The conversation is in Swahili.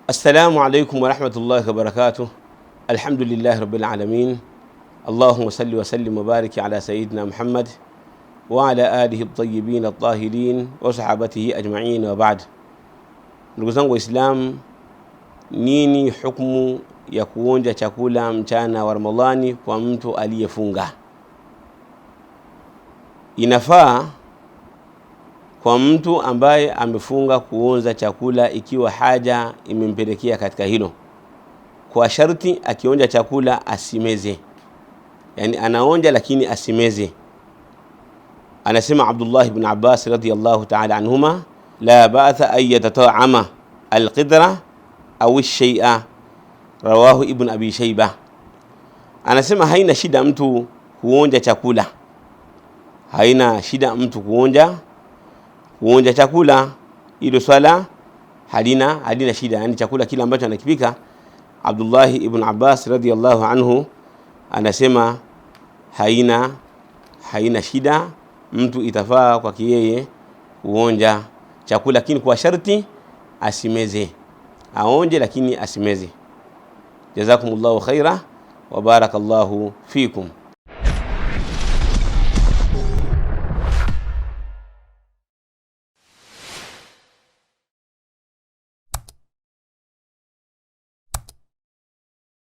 Assalamu alaikum wa rahmatullahi wa barakatuh. Alhamdulillahi rabbil alamin. Allahumma salli wa sallim wa bariki ala sayyidina Muhammad wa ala alihi at-tayyibin at-tahirin wa sahabatihi ajma'in wa ba'd. Ndugu zangu Waislamu, nini hukumu ya kuonja chakula mchana wa Ramadhani kwa mtu aliyefunga? Inafaa kwa mtu ambaye amefunga kuonja chakula ikiwa haja imempelekea katika hilo, kwa sharti akionja chakula asimeze, yani anaonja lakini asimeze. Anasema Abdullah ibn Abbas radiyallahu ta'ala anhuma, la ba'tha an yatata'ama al-qidra au ash-shay'a, rawahu ibn Abi Shayba. Anasema haina shida mtu kuonja chakula, haina shida mtu kuonja chakula, hilo swala halina shida, yani chakula kile ambacho anakipika. Abdullah ibn Abbas radiyallahu anhu anasema haina shida, mtu itafaa kwa yeye kuonja chakula, lakini kwa sharti asimeze, aonje lakini asimeze. Jazakumullahu khaira wa barakallahu fikum.